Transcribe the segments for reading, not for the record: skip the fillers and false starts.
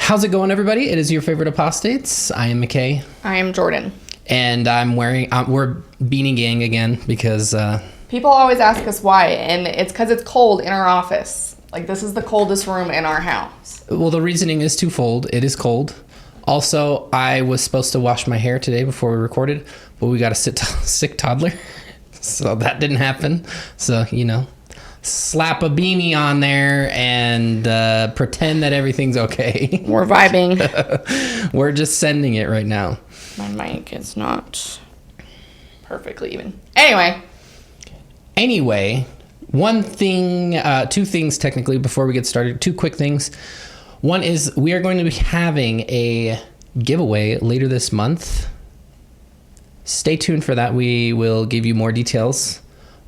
How's it going, everybody? It is your favorite apostates. I am McKay. I am Jordan. And we're beanie gang again because... people always ask us why, and it's because it's cold in our office. Like, this is the coldest room in our house. Well, the reasoning is twofold. It is cold. Also, I was supposed to wash my hair today before we recorded, but we got a sick toddler. So that didn't happen. So, slap a beanie on there and pretend that everything's okay. We're vibing. We're just sending it right now. My mic is not perfectly even. Anyway, one thing, two things technically before we get started. Two quick things. One is we are going to be having a giveaway later this month. Stay tuned for that. We will give you more details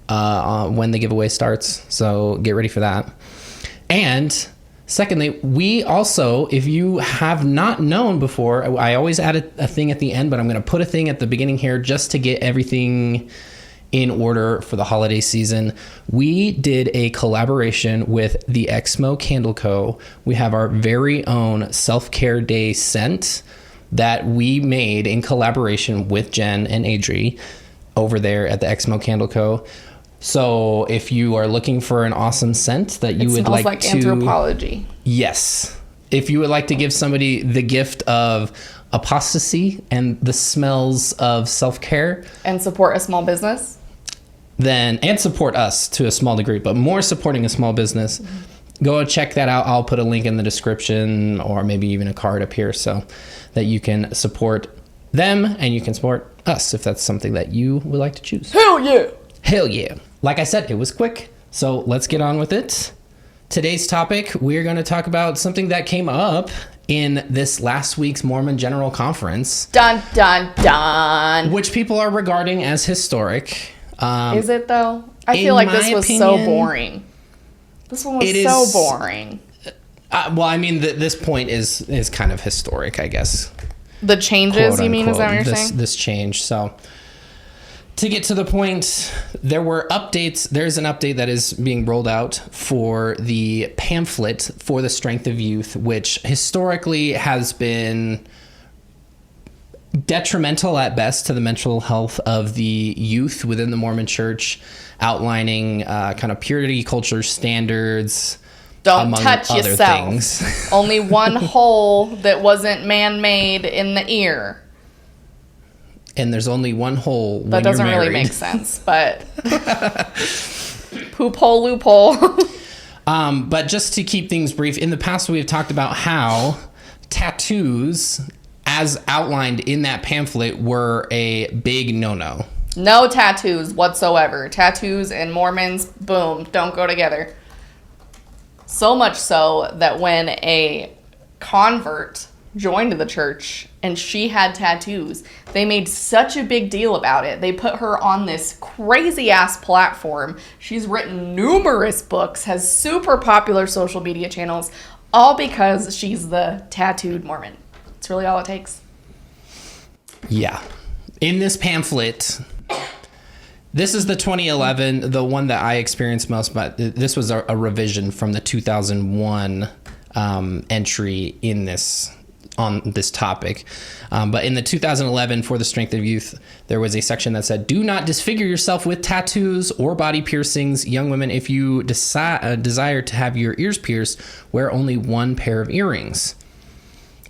when the giveaway starts. So get ready for that. And secondly, we also, if you have not known before, I always add a thing at the end, but I'm going to put a thing at the beginning here just to get everything in order for the holiday season. We did a collaboration with the Exmo Candle Co. We have our very own self-care day scent that we made in collaboration with Jen and Adri over there at the Exmo Candle Co. So if you are looking for an awesome scent that you would like to... anthropology. Yes. If you would like to give somebody the gift of apostasy and the smells of self-care... and support a small business. And support us to a small degree, but more supporting a small business. Mm-hmm. Go check that out. I'll put a link in the description or maybe even a card up here so that you can support them and you can support us if that's something that you would like to choose. Hell yeah! Hell yeah. Like I said, it was quick, so let's get on with it. Today's topic, we're going to talk about something that came up in this last week's Mormon General Conference. Dun, dun, dun. Which people are regarding as historic. Is it, though? I feel like this was so boring. This one was so boring. Well, I mean, this point is kind of historic, I guess. The changes, you mean? Is that what you're saying? This change, so... To get to the point, there were updates. There's an update that is being rolled out for the pamphlet for the strength of youth, which historically has been detrimental at best to the mental health of the youth within the Mormon Church, outlining kind of purity culture standards. Don't touch yourself. Things. Only one hole that wasn't man-made in the ear. And there's only one hole when that doesn't you're married. Really make sense, but poop hole loophole. But just to keep things brief, in the past we have talked about how tattoos, as outlined in that pamphlet, were a big no-no. No tattoos whatsoever. Tattoos and Mormons, boom, don't go together. So much so that when a convert joined the church and she had tattoos, they made such a big deal about it. They put her on this crazy ass platform. She's written numerous books, has super popular social media channels, all because she's the tattooed Mormon. It's really all it takes. Yeah. In this pamphlet, this is the 2011, the one that I experienced most, but this was a revision from the 2001 entry in this on this topic. But in the 2011 for the strength of youth, there was a section that said, do not disfigure yourself with tattoos or body piercings. Young women, if you desire to have your ears pierced, wear only one pair of earrings.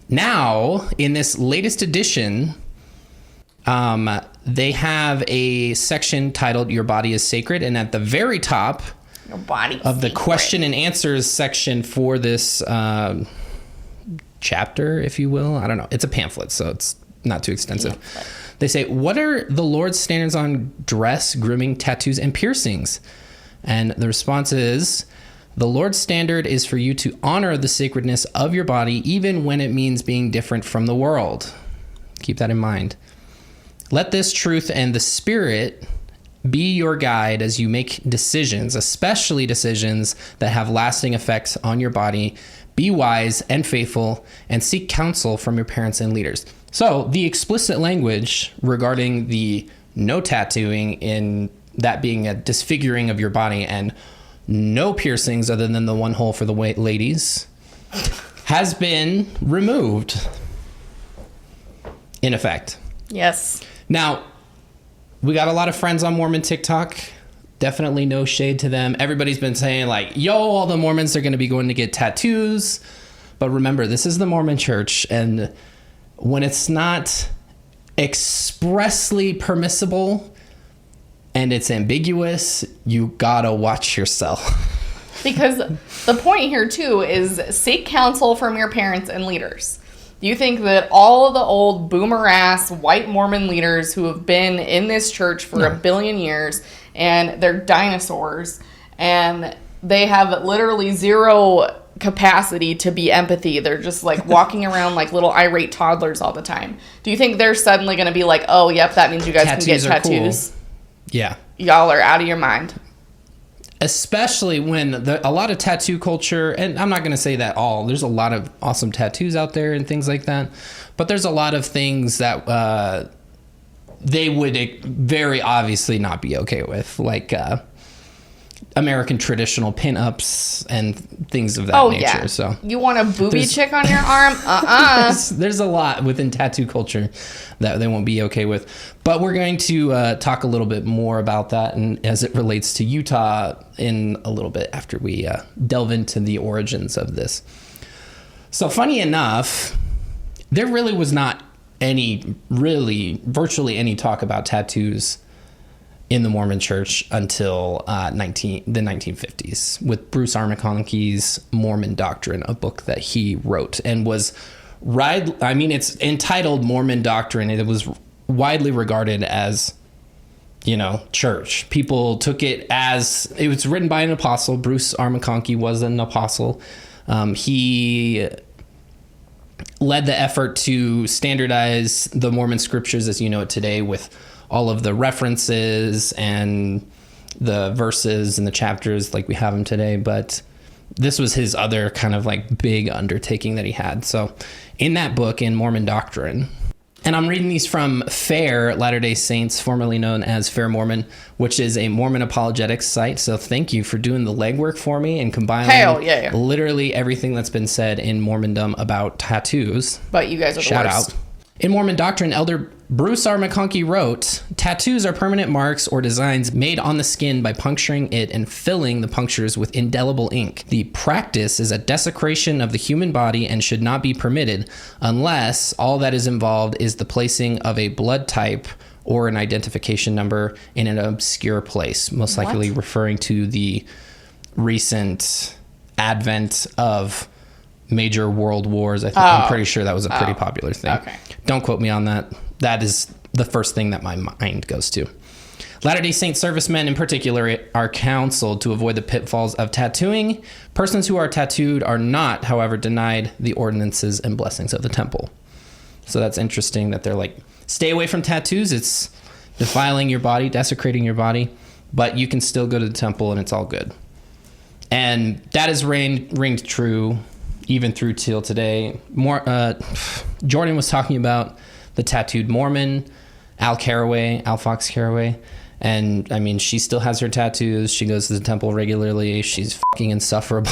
Now, in this latest edition, they have a section titled Your Body is Sacred. And at the very top of the question and answers section for this chapter, if you will. I don't know. It's a pamphlet, so it's not too extensive. Yeah. They say, what are the Lord's standards on dress, grooming, tattoos, and piercings? And the response is, the Lord's standard is for you to honor the sacredness of your body, even when it means being different from the world. Keep that in mind. Let this truth and the Spirit be your guide as you make decisions, especially decisions that have lasting effects on your body. Be wise and faithful and seek counsel from your parents and leaders. So the explicit language regarding the no tattooing, in that being a disfiguring of your body, and no piercings other than the one hole for the ladies. has been removed, in effect. Yes. Now, we got a lot of friends on Mormon TikTok. Definitely no shade to them. Everybody's been saying like, yo, all the Mormons are going to be going to get tattoos. But remember, this is the Mormon church. And when it's not expressly permissible and it's ambiguous, you gotta watch yourself. Because the point here too is seek counsel from your parents and leaders. You think that all of the old boomer ass white Mormon leaders who have been in this church for a billion years and they're dinosaurs and they have literally zero capacity to be empathy. They're just like walking around like little irate toddlers all the time. Do you think they're suddenly going to be like, oh, yep, that means you guys can get tattoos? Cool. Yeah. Y'all are out of your mind. Especially when a lot of tattoo culture, and I'm not going to say that all, there's a lot of awesome tattoos out there and things like that, but there's a lot of things that they would very obviously not be okay with, like American traditional pinups and things of that nature. Yeah. So you want a booby chick on your arm? There's a lot within tattoo culture that they won't be okay with. But we're going to talk a little bit more about that and as it relates to Utah in a little bit after we delve into the origins of this. So funny enough, there really was not virtually any talk about tattoos in the Mormon Church until the 1950s with Bruce R. McConaughey's Mormon Doctrine, a book that he wrote and was it's entitled Mormon Doctrine. It was widely regarded as, church. People took it as it was written by an apostle. Bruce R. McConaughey was an apostle. He led the effort to standardize the Mormon scriptures as you know it today with all of the references and the verses and the chapters like we have them today. But this was his other kind of like big undertaking that he had. So in that book, in Mormon Doctrine, and I'm reading these from FAIR Latter-day Saints, formerly known as Fair Mormon, which is a Mormon apologetics site. So thank you for doing the legwork for me and compiling literally everything that's been said in Mormondom about tattoos. But you guys are the Shout worst. out. In Mormon Doctrine, Elder Bruce R. McConaughey wrote, tattoos are permanent marks or designs made on the skin by puncturing it and filling the punctures with indelible ink. The practice is a desecration of the human body and should not be permitted unless all that is involved is the placing of a blood type or an identification number in an obscure place, most likely referring to the recent advent of major world wars. I'm pretty sure that was a pretty popular thing. Okay. Don't quote me on that. That is the first thing that my mind goes to. Latter-day Saint servicemen in particular are counseled to avoid the pitfalls of tattooing. Persons who are tattooed are not, however, denied the ordinances and blessings of the temple. So that's interesting that they're like, stay away from tattoos. It's defiling your body, desecrating your body, but you can still go to the temple and it's all good. And that has reigned true even through till today. Jordan was talking about the tattooed Mormon, Al Fox Caraway. And I mean, she still has her tattoos. She goes to the temple regularly. She's fucking insufferable.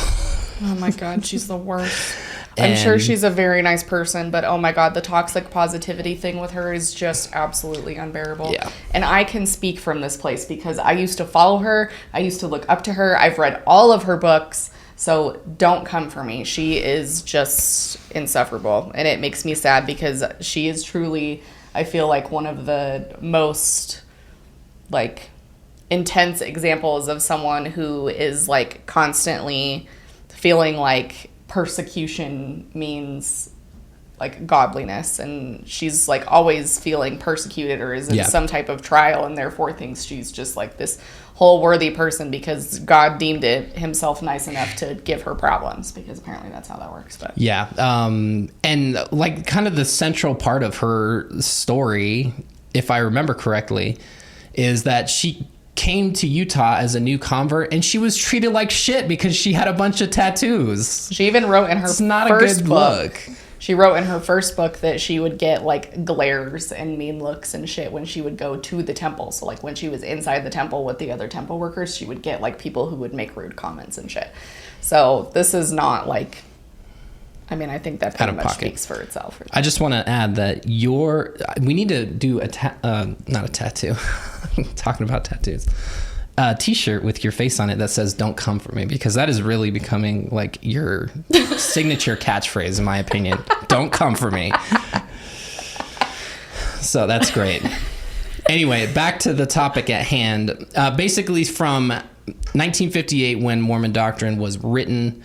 Oh my God, she's the worst. I'm sure she's a very nice person, but oh my God, the toxic positivity thing with her is just absolutely unbearable. Yeah. And I can speak from this place because I used to follow her. I used to look up to her. I've read all of her books. So don't come for me. She is just insufferable. And it makes me sad because she is truly, I feel like, one of the most, like, intense examples of someone who is, like, constantly feeling like persecution means, like, godliness. And she's, like, always feeling persecuted or is in some type of trial and therefore thinks she's just, like, this whole worthy person because God deemed it himself nice enough to give her problems, because apparently that's how that works. But yeah, and like kind of the central part of her story, if I remember correctly, is that she came to Utah as a new convert and she was treated like shit because she had a bunch of tattoos. She even wrote in her it's not first a good book, look. She wrote in her first book that she would get, like, glares and mean looks and shit when she would go to the temple. So, like, when she was inside the temple with the other temple workers, she would get, like, people who would make rude comments and shit. So, this is not, like, I mean, I think that Out pretty of much pocket. speaks for itself. I just want to add that we need to do not a tattoo. I'm talking about tattoos. A t-shirt with your face on it that says "Don't come for me," because that is really becoming like your signature catchphrase, in my opinion. Don't come for me. So that's great. Anyway, back to the topic at hand. Basically, from 1958, when Mormon doctrine was written,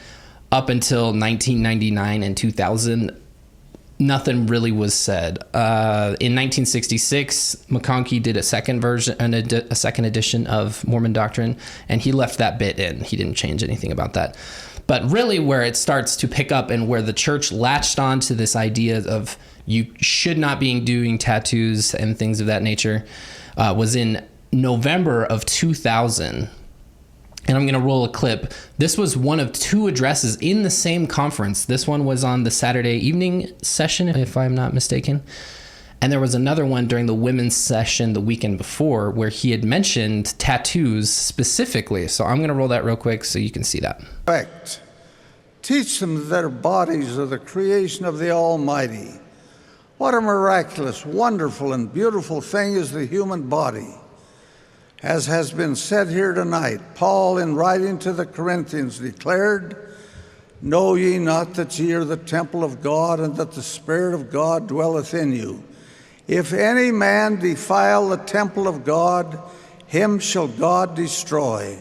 up until 1999 and 2000, nothing really was said. In 1966, McKay did a second edition of Mormon doctrine, and he left that bit in. He didn't change anything about that. But really where it starts to pick up and where the church latched on to this idea of you should not be doing tattoos and things of that nature was in November of 2000. And I'm going to roll a clip. This was one of two addresses in the same conference. This one was on the Saturday evening session, if I'm not mistaken. And there was another one during the women's session the weekend before where he had mentioned tattoos specifically. So I'm going to roll that real quick so you can see that. Correct. Teach them that their bodies are the creation of the Almighty. What a miraculous, wonderful, and beautiful thing is the human body. As has been said here tonight, Paul, in writing to the Corinthians, declared, "Know ye not that ye are the temple of God, and that the Spirit of God dwelleth in you? If any man defile the temple of God, him shall God destroy.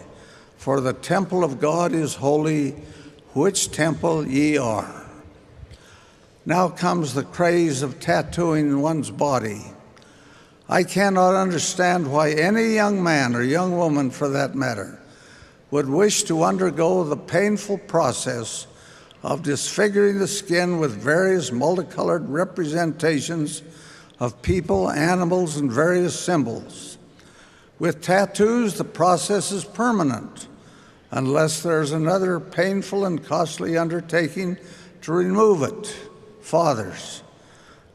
For the temple of God is holy, which temple ye are." Now comes the craze of tattooing one's body. I cannot understand why any young man or young woman, for that matter, would wish to undergo the painful process of disfiguring the skin with various multicolored representations of people, animals, and various symbols. With tattoos, the process is permanent, unless there's another painful and costly undertaking to remove it. Fathers,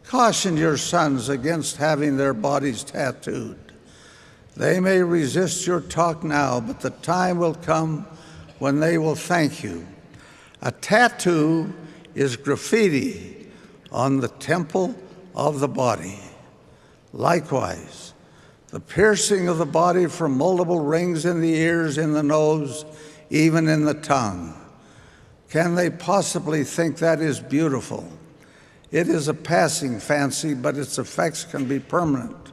caution your sons against having their bodies tattooed. They may resist your talk now, but the time will come when they will thank you. A tattoo is graffiti on the temple of the body. Likewise, the piercing of the body from multiple rings in the ears, in the nose, even in the tongue. Can they possibly think that is beautiful? It is a passing fancy, but its effects can be permanent.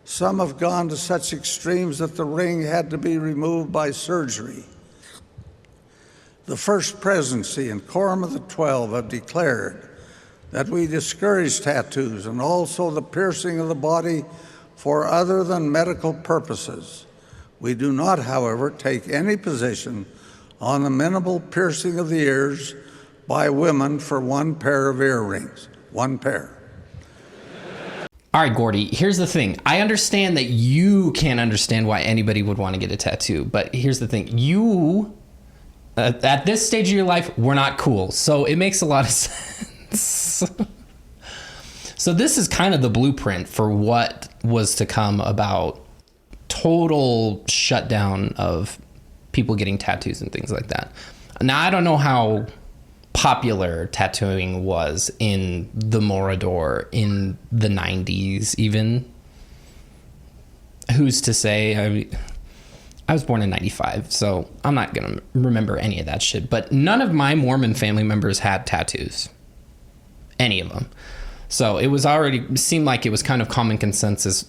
Some have gone to such extremes that the ring had to be removed by surgery. The First Presidency and Quorum of the 12 have declared that we discourage tattoos and also the piercing of the body for other than medical purposes. We do not, however, take any position on the minimal piercing of the ears by women for one pair of earrings. One pair. All right, Gordy, here's the thing. I understand that you can't understand why anybody would want to get a tattoo, but here's the thing. You, at this stage of your life, we're not cool. So it makes a lot of sense. So this is kind of the blueprint for what was to come about total shutdown of people getting tattoos and things like that. Now, I don't know how popular tattooing was in the Morador in the 90s even. Who's to say? I was born in 95, so I'm not going to remember any of that shit. But none of my Mormon family members had tattoos. Any of them. So it was already, seemed like it was kind of common consensus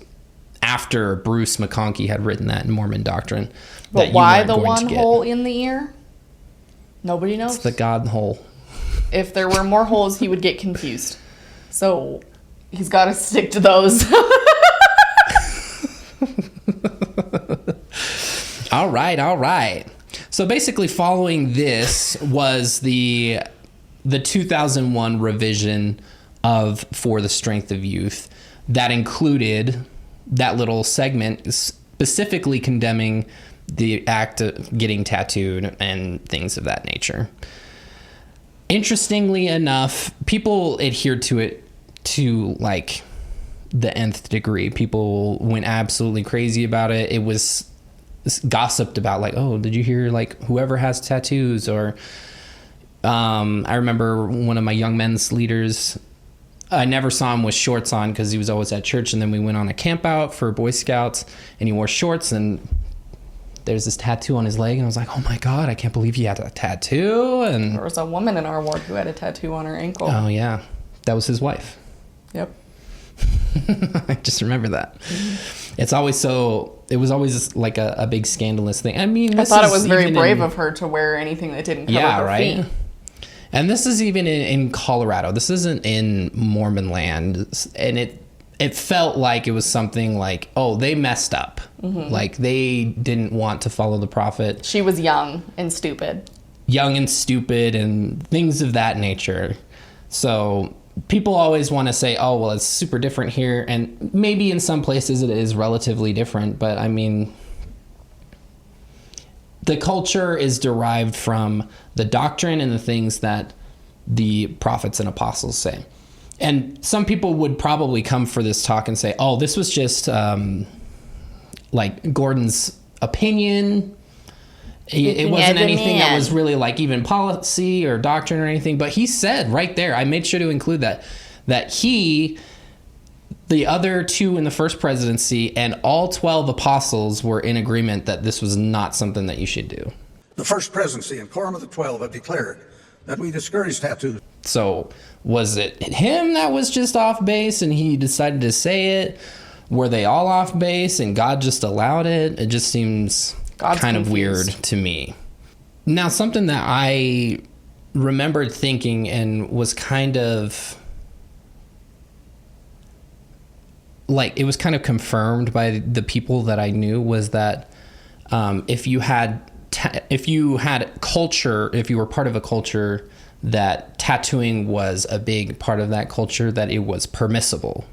after Bruce McKay had written that in Mormon doctrine. But why the one hole in the ear? Nobody knows. It's the God hole. If there were more holes, he would get confused. So he's got to stick to those. All right. So basically following this was the 2001 revision of For the Strength of Youth that included that little segment specifically condemning the act of getting tattooed and things of that nature. Interestingly enough, people adhered to it to like the nth degree. People went absolutely crazy about it. It was gossiped about, like, oh, did you hear, like, whoever has tattoos, or I remember one of my young men's leaders, I never saw him with shorts on because he was always at church. And then we went on a camp out for Boy Scouts and he wore shorts and there's this tattoo on his leg. And I was like, oh my God, I can't believe he had a tattoo. And There was a woman in our ward who had a tattoo on her ankle. oh yeah, that was his wife. Yep. I just remember that. It was always like a big scandalous thing. I mean, I thought it was very brave of her to wear anything that didn't cover her feet. And this is even in Colorado. This isn't in Mormon land. And it felt like it was something like, oh, they messed up. Mm-hmm. Like they didn't want to follow the prophet. She was young and stupid. And things of that nature. So people always want to say, oh, well, it's super different here. And maybe in some places it is relatively different. But I mean, the culture is derived from the doctrine and the things that the prophets and apostles say. And some people would probably come for this talk and say, oh, this was just like Gordon's opinion. It wasn't anything that was really like even policy or doctrine or anything. But he said right there, I made sure to include that he, the other two in the first presidency, and all 12 apostles were in agreement that this was not something that you should do. The first presidency and quorum of the 12 have declared that we discourage tattoos. So was it him that was just off base and he decided to say it? Were they all off base and God just allowed it? It just seems kind of weird to me. Now, something that I remembered thinking and was kind of like, it was kind of confirmed by the people that I knew was that if you had culture, if you were part of a culture that tattooing was a big part of that culture, that it was permissible.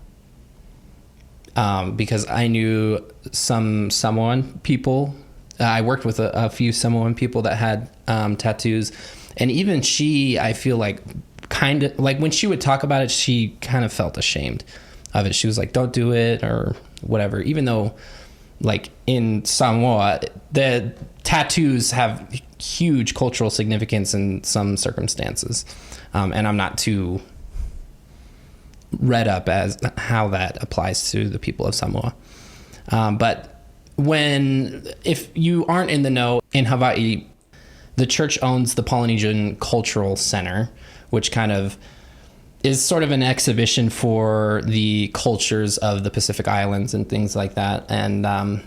Because I knew some Samoan people. I worked with a few Samoan people that had tattoos. And even she, I feel like, kind of, like when she would talk about it, she kind of felt ashamed of it. She was like, don't do it or whatever. Even though, like, in Samoa, the tattoos have huge cultural significance in some circumstances. And I'm not too read up as how that applies to the people of Samoa. But if you aren't in the know, in Hawaii, the church owns the Polynesian Cultural Center, which kind of is sort of an exhibition for the cultures of the Pacific Islands and things like that. And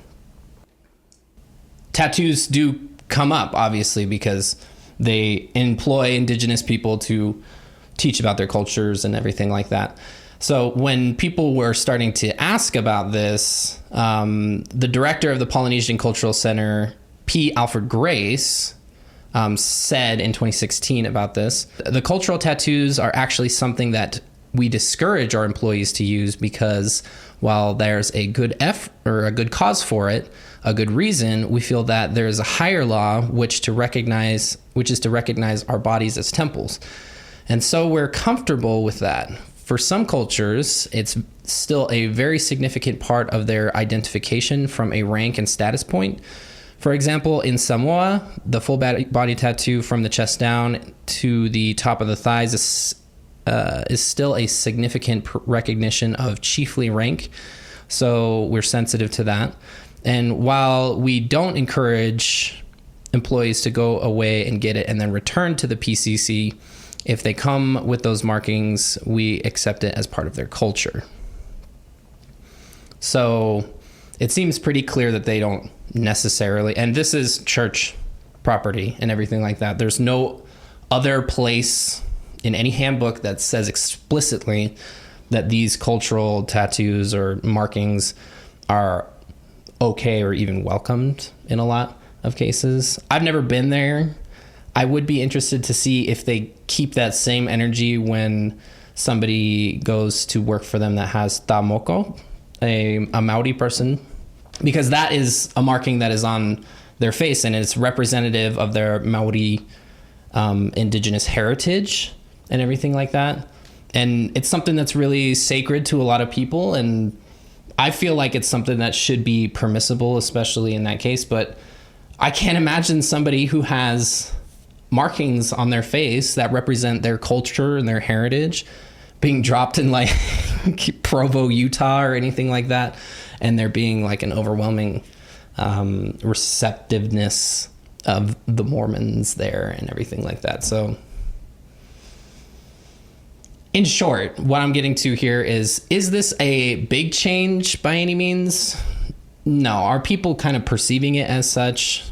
tattoos do come up, obviously, because they employ indigenous people to teach about their cultures and everything like that. So when people were starting to ask about this, the director of the Polynesian Cultural Center, P. Alfred Grace, said in 2016 about this, the cultural tattoos are actually something that we discourage our employees to use because while there's a good or a good cause for it, a good reason, we feel that there is a higher law which is to recognize our bodies as temples. And so we're comfortable with that. For some cultures, it's still a very significant part of their identification from a rank and status point. For example, in Samoa, the full body tattoo from the chest down to the top of the thighs is still a significant recognition of chiefly rank. So we're sensitive to that. And while we don't encourage employees to go away and get it and then return to the PCC, if they come with those markings, we accept it as part of their culture. So it seems pretty clear that they don't necessarily, and this is church property and everything like that. There's no other place in any handbook that says explicitly that these cultural tattoos or markings are okay or even welcomed in a lot of cases. I've never been there. I would be interested to see if they keep that same energy when somebody goes to work for them that has tamoko, a Maori person, because that is a marking that is on their face and it's representative of their Maori indigenous heritage and everything like that. And it's something that's really sacred to a lot of people. And I feel like it's something that should be permissible, especially in that case. But I can't imagine somebody who has markings on their face that represent their culture and their heritage being dropped in like Provo, Utah or anything like that. And there being like an overwhelming receptiveness of the Mormons there and everything like that. So in short, what I'm getting to here is this a big change by any means? No. Are people kind of perceiving it as such?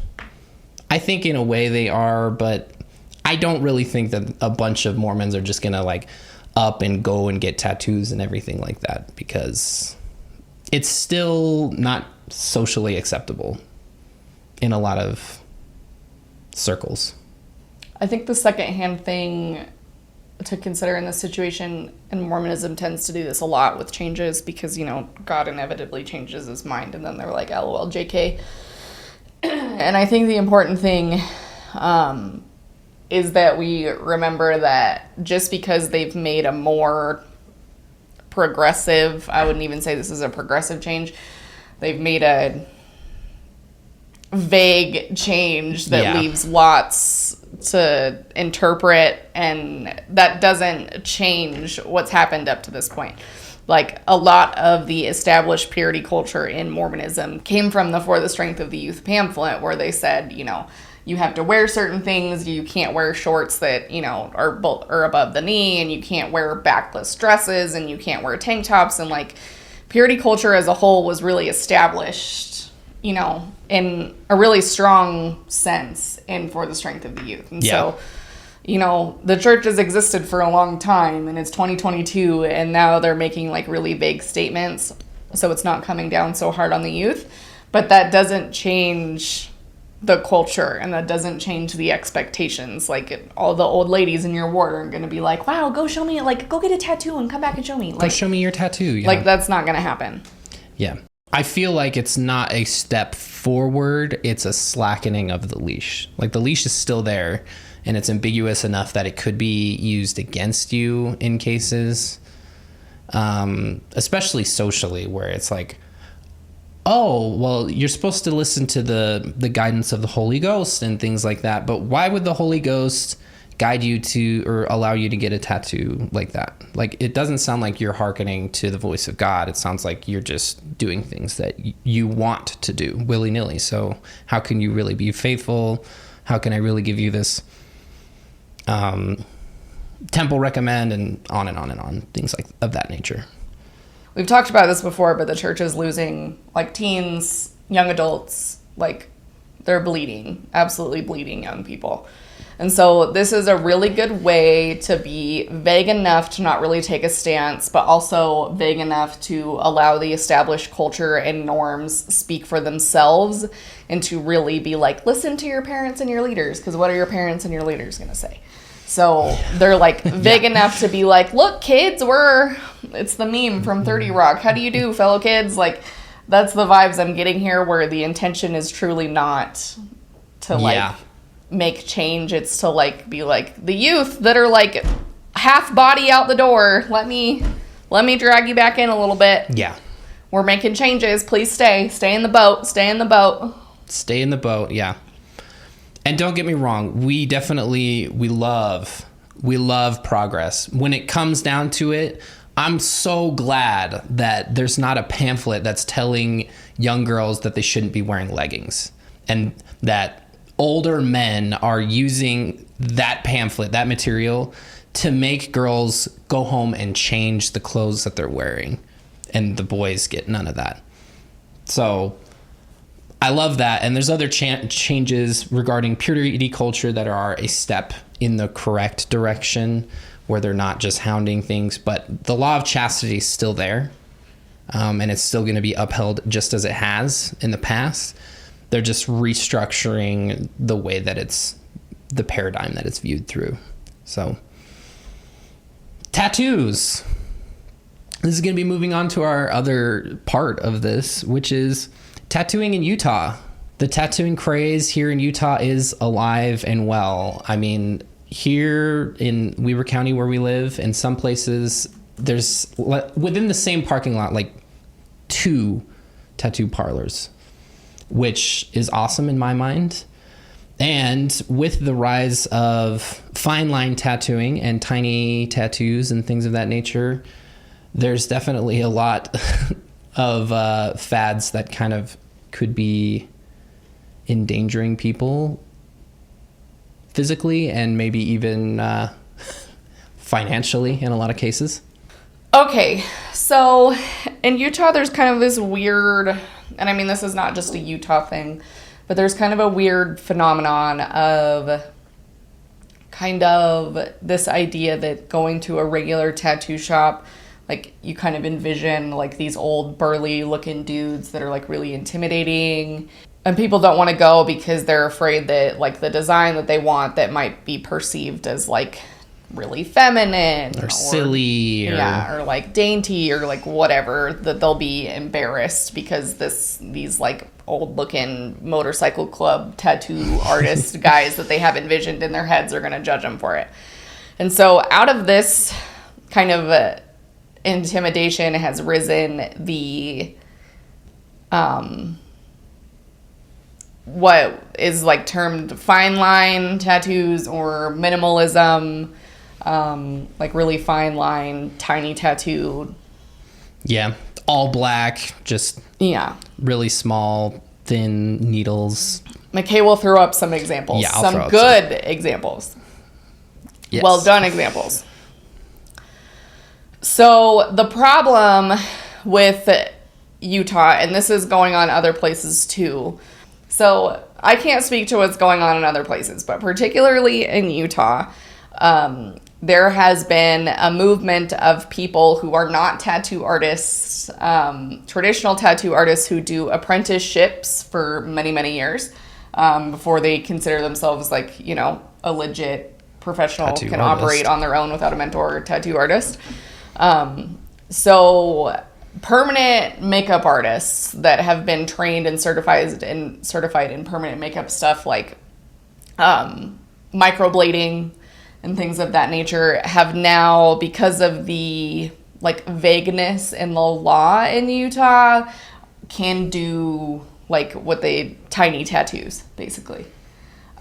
I think in a way they are, but I don't really think that a bunch of Mormons are just going to like up and go and get tattoos and everything like that, because it's still not socially acceptable in a lot of circles. I think the secondhand thing to consider in this situation, and Mormonism tends to do this a lot with changes because, you know, God inevitably changes his mind and then they're like, LOL, JK. And I think the important thing is that we remember that just because they've made a more progressive, I wouldn't even say this is a progressive change, they've made a vague change that leaves lots to interpret, and that doesn't change what's happened up to this point. Like, a lot of the established purity culture in Mormonism came from the For the Strength of the Youth pamphlet, where they said, you know, you have to wear certain things, you can't wear shorts that, you know, are above the knee, and you can't wear backless dresses, and you can't wear tank tops, and like purity culture as a whole was really established, you know, in a really strong sense in For the Strength of the Youth. And so, you know, the church has existed for a long time, and it's 2022, and now they're making like really vague statements, so it's not coming down so hard on the youth. But that doesn't change the culture, and that doesn't change the expectations. Like, all the old ladies in your ward are going to be like, wow, go show me, like, go get a tattoo and come back and show me. Like, go show me your tattoo. Yeah. Like, that's not going to happen. Yeah. I feel like it's not a step forward, it's a slackening of the leash. Like, the leash is still there, and it's ambiguous enough that it could be used against you in cases, especially socially, where it's like, oh, well, you're supposed to listen to the guidance of the Holy Ghost and things like that, but why would the Holy Ghost guide you to or allow you to get a tattoo like that? Like, it doesn't sound like you're hearkening to the voice of God. It sounds like you're just doing things that you want to do willy-nilly. So how can you really be faithful? How can I really give you this temple recommend, and on and on and on, things like of that nature. We've talked about this before, but the church is losing like teens, young adults, like they're bleeding, absolutely bleeding young people. And so this is a really good way to be vague enough to not really take a stance, but also vague enough to allow the established culture and norms speak for themselves, and to really be like, listen to your parents and your leaders, because what are your parents and your leaders going to say? So they're like vague enough to be like, look, kids, it's the meme from 30 Rock. How do you do, fellow kids? Like, that's the vibes I'm getting here, where the intention is truly not to like make change. It's to like be like the youth that are like half body out the door. Let me drag you back in a little bit. Yeah. We're making changes. Please stay in the boat. Stay in the boat. Stay in the boat. Yeah. And don't get me wrong, we love progress. When it comes down to it, I'm so glad that there's not a pamphlet that's telling young girls that they shouldn't be wearing leggings, and that older men are using that pamphlet, that material, to make girls go home and change the clothes that they're wearing, and the boys get none of that. So I love that. And there's other changes regarding purity culture that are a step in the correct direction, where they're not just hounding things, but the law of chastity is still there. And it's still going to be upheld just as it has in the past. They're just restructuring the way that it's the paradigm that it's viewed through. So tattoos. This is going to be moving on to our other part of this, which is tattooing in Utah. The tattooing craze here in Utah is alive and well. I mean, here in Weber County where we live, in some places, there's within the same parking lot, like 2 tattoo parlors, which is awesome in my mind. And with the rise of fine line tattooing and tiny tattoos and things of that nature, there's definitely a lot of fads that kind of could be endangering people physically and maybe even financially in a lot of cases. Okay, so in Utah, there's kind of this weird, and I mean, this is not just a Utah thing, but there's kind of a weird phenomenon of kind of this idea that going to a regular tattoo shop, like you kind of envision like these old burly looking dudes that are like really intimidating, and people don't want to go because they're afraid that like the design that they want that might be perceived as like really feminine or silly or like dainty or like whatever, that they'll be embarrassed because these like old looking motorcycle club tattoo artist guys that they have envisioned in their heads are going to judge them for it. And so out of this kind of intimidation has risen the what is like termed fine line tattoos or minimalism, like really fine line, tiny tattoo. Yeah, all black, just really small, thin needles. McKay will throw up some examples. Yeah, I'll throw some up good examples. Yes. Well done examples. So the problem with Utah, and this is going on other places too. So I can't speak to what's going on in other places, but particularly in Utah, there has been a movement of people who are not tattoo artists, traditional tattoo artists who do apprenticeships for many, many years before they consider themselves like, you know, a legit professional tattoo can artist. operate on their own without a mentor or tattoo artist. So permanent makeup artists that have been trained and certified in permanent makeup stuff like microblading and things of that nature have now, because of the like vagueness in the law in Utah, can do like tiny tattoos basically.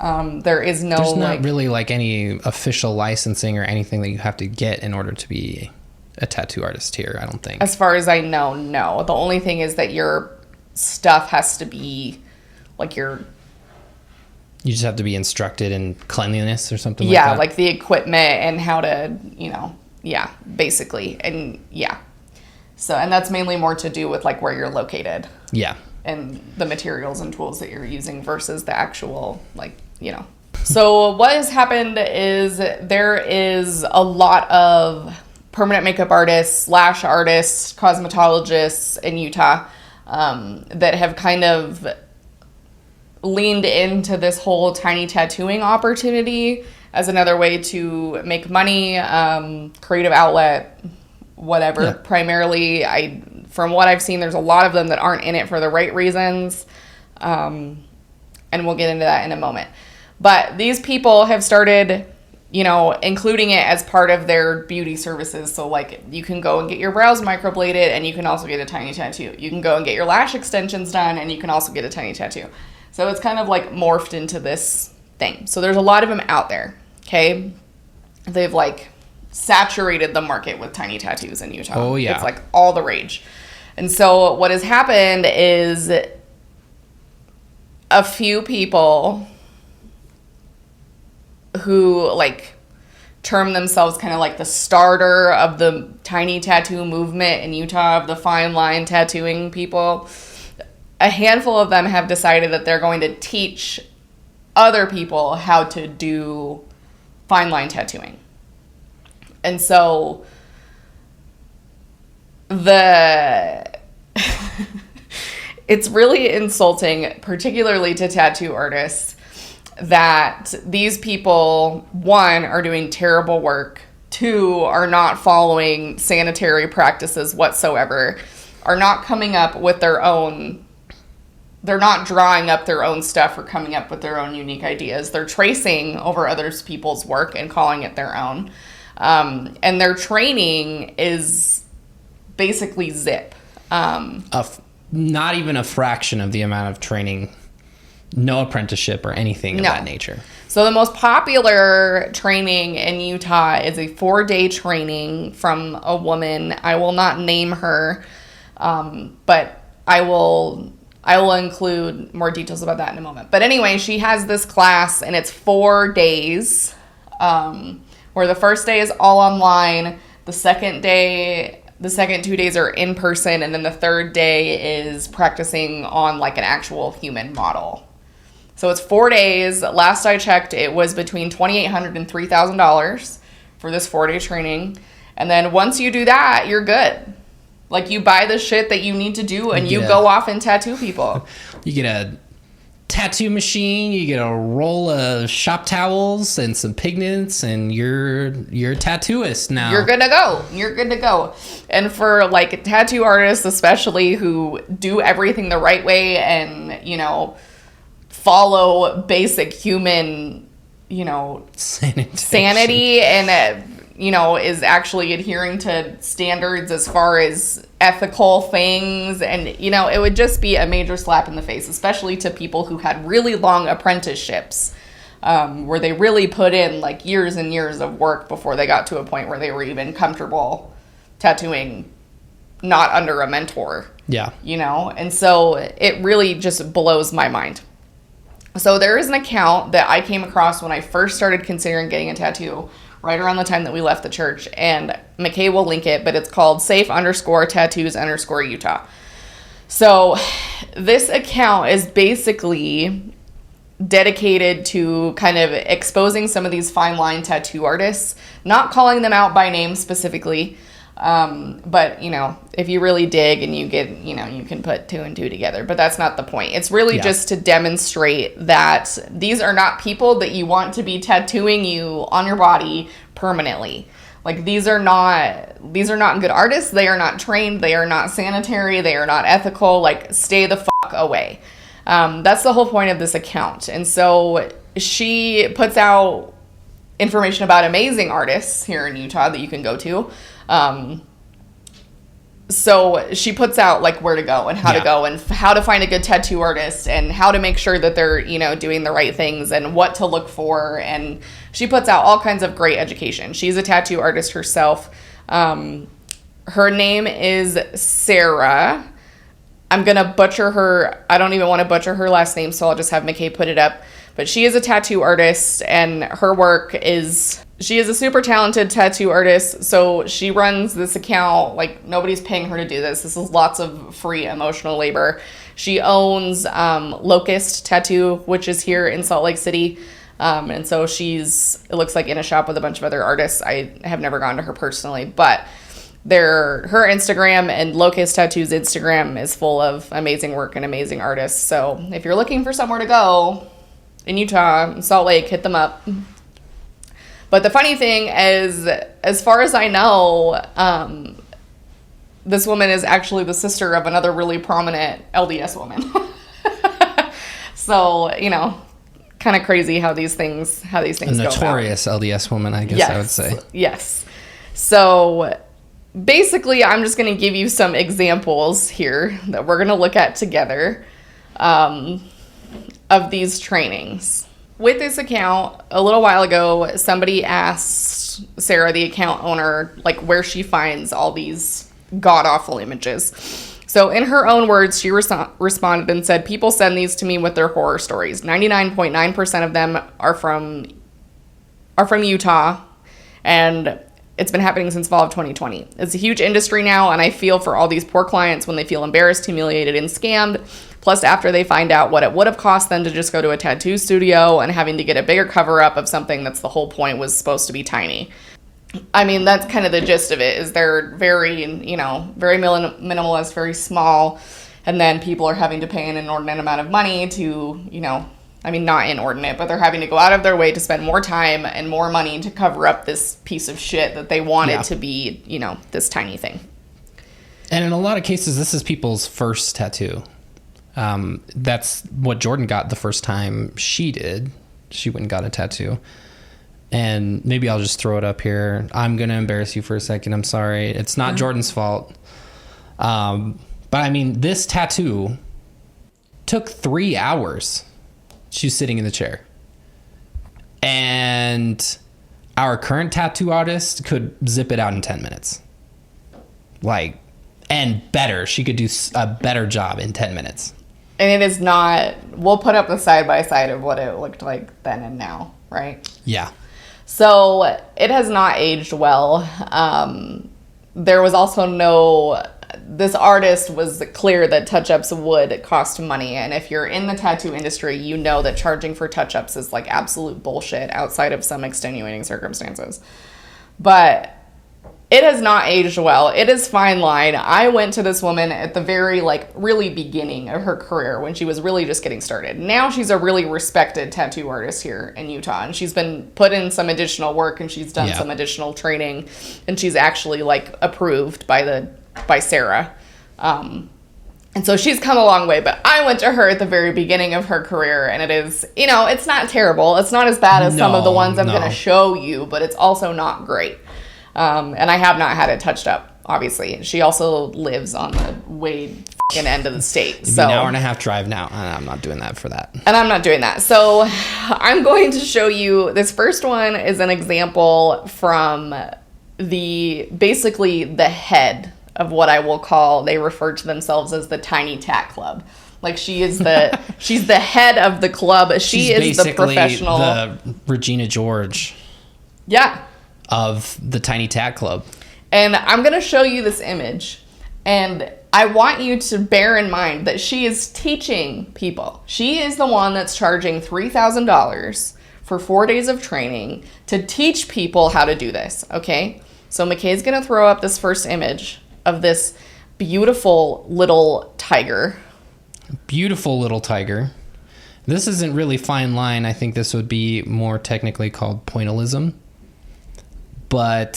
There's not really like any official licensing or anything that you have to get in order to be a tattoo artist here, I don't think. As far as I know, no. The only thing is that your stuff has to be like You just have to be instructed in cleanliness or something like that? Yeah, like the equipment and how to, basically. And So, and that's mainly more to do with like where you're located. Yeah. And the materials and tools that you're using versus the actual, So what has happened is there is a lot of permanent makeup artists, lash artists, cosmetologists in Utah that have kind of leaned into this whole tiny tattooing opportunity as another way to make money, creative outlet, whatever. Yeah. Primarily, from what I've seen, there's a lot of them that aren't in it for the right reasons. And we'll get into that in a moment. But these people have started, including it as part of their beauty services. So like you can go and get your brows microbladed and you can also get a tiny tattoo. You can go and get your lash extensions done and you can also get a tiny tattoo. So it's kind of like morphed into this thing. So there's a lot of them out there, okay? They've like saturated the market with tiny tattoos in Utah. Oh, yeah. It's like all the rage. And so what has happened is a few people who like term themselves kind of like the starter of the tiny tattoo movement in Utah, of the fine line tattooing people, a handful of them have decided that they're going to teach other people how to do fine line tattooing. And so it's really insulting, particularly to tattoo artists, that these people, one, are doing terrible work, two, are not following sanitary practices whatsoever, are not coming up with their own, they're not drawing up their own stuff or coming up with their own unique ideas. They're tracing over other people's work and calling it their own. And their training is basically zip. Not even a fraction of the amount of training No apprenticeship or anything of that nature. So the most popular training in Utah is a 4-day training from a woman. I will not name her, but I will include more details about that in a moment. But anyway, she has this class, and it's 4 days, where the first day is all online. The second 2 days are in person, and then the third day is practicing on like an actual human model. So it's 4 days. Last I checked, it was between $2,800 and $3,000 for this 4-day training. And then once you do that, you're good. Like, you buy the shit that you need to do, and you go off and tattoo people. You get a tattoo machine, you get a roll of shop towels and some pigments, and you're a tattooist now. You're good to go. And for like tattoo artists especially, who do everything the right way and, you know, follow basic human, you know, sanity and, you know, is actually adhering to standards as far as ethical things. And, you know, it would just be a major slap in the face, especially to people who had really long apprenticeships, where they really put in like years and years of work before they got to a point where they were even comfortable tattooing not under a mentor. Yeah. You know, and so it really just blows my mind. So there is an account that I came across when I first started considering getting a tattoo, right around the time that we left the church, and McKay will link it, but it's called safe_tattoos_Utah. So this account is basically dedicated to kind of exposing some of these fine line tattoo artists, not calling them out by name specifically, but, you know, if you really dig and you get, you know, you can put 2 and 2 together, but that's not the point. It's really just to demonstrate that these are not people that you want to be tattooing you on your body permanently. Like, these are not good artists. They are not trained. They are not sanitary. They are not ethical. Like, stay the fuck away. That's the whole point of this account. And so she puts out information about amazing artists here in Utah that you can go to. So she puts out like where to go and how to go and how to find a good tattoo artist and how to make sure that they're, you know, doing the right things and what to look for. And she puts out all kinds of great education. She's a tattoo artist herself. Her name is Sarah. I'm going to butcher her. I don't even want to butcher her last name, so I'll just have McKay put it up. But she is a tattoo artist, and her work is... She is a super talented tattoo artist, so she runs this account like nobody's paying her to do this. This is lots of free emotional labor. She owns Locust Tattoo, which is here in Salt Lake City. And so it looks like in a shop with a bunch of other artists. I have never gone to her personally, but her Instagram and Locust Tattoo's Instagram is full of amazing work and amazing artists. So if you're looking for somewhere to go in Utah, Salt Lake, hit them up. But the funny thing is, as far as I know, this woman is actually the sister of another really prominent LDS woman. So, you know, kind of crazy how these things go about. A notorious LDS woman, I guess I would say. Yes. So basically, I'm just going to give you some examples here that we're going to look at together of these trainings. With this account, a little while ago, somebody asked Sarah, the account owner, like where she finds all these god-awful images. So in her own words, she responded and said, people send these to me with their horror stories. 99.9% of them are from Utah, and it's been happening since fall of 2020. It's a huge industry now, and I feel for all these poor clients when they feel embarrassed, humiliated, and scammed. Plus, after they find out what it would have cost them to just go to a tattoo studio and having to get a bigger cover-up of something that's the whole point was supposed to be tiny. I mean, that's kind of the gist of it, is they're very, you know, very minimalist, very small, and then people are having to pay an inordinate amount of money to, you know, I mean, not inordinate, but they're having to go out of their way to spend more time and more money to cover up this piece of shit that they wanted to be, you know, this tiny thing. And in a lot of cases, this is people's first tattoo. That's what Jordan got the first time she did. She went and got a tattoo. And maybe I'll just throw it up here. I'm going to embarrass you for a second. I'm sorry. It's not Jordan's fault. But I mean, this tattoo took 3 hours. She was sitting in the chair. And our current tattoo artist could zip it out in 10 minutes. Like, and better. She could do a better job in 10 minutes. And it is not, we'll put up the side-by-side of what it looked like then and now, right? Yeah. So it has not aged well. There was also this artist was clear that touch-ups would cost money. And if you're in the tattoo industry, you know that charging for touch-ups is like absolute bullshit outside of some extenuating circumstances. But it has not aged well. It is fine line. I went to this woman at the very, really beginning of her career when she was really just getting started. Now she's a really respected tattoo artist here in Utah, and she's been put in some additional work, and she's done some additional training, and she's actually, approved by Sarah. And so she's come a long way, but I went to her at the very beginning of her career, and it is, it's not terrible. It's not as bad as some of the ones I'm going to show you, but it's also not great. And I have not had it touched up, obviously. She also lives on the way end of the state. So an hour and a half drive now, and I'm not doing that for that. And I'm not doing that. So I'm going to show you, this first one is an example from basically the head of what I will call, they refer to themselves as the Tiny Tat Club. Like she's the head of the club. She's is the professional. The Regina George. Yeah. Of the Tiny Tat Club. And I'm going to show you this image. And I want you to bear in mind that she is teaching people. She is the one that's charging $3,000 for 4 days of training to teach people how to do this. Okay? So McKay's going to throw up this first image of this beautiful little tiger. Beautiful little tiger. This isn't really fine line. I think this would be more technically called pointillism. But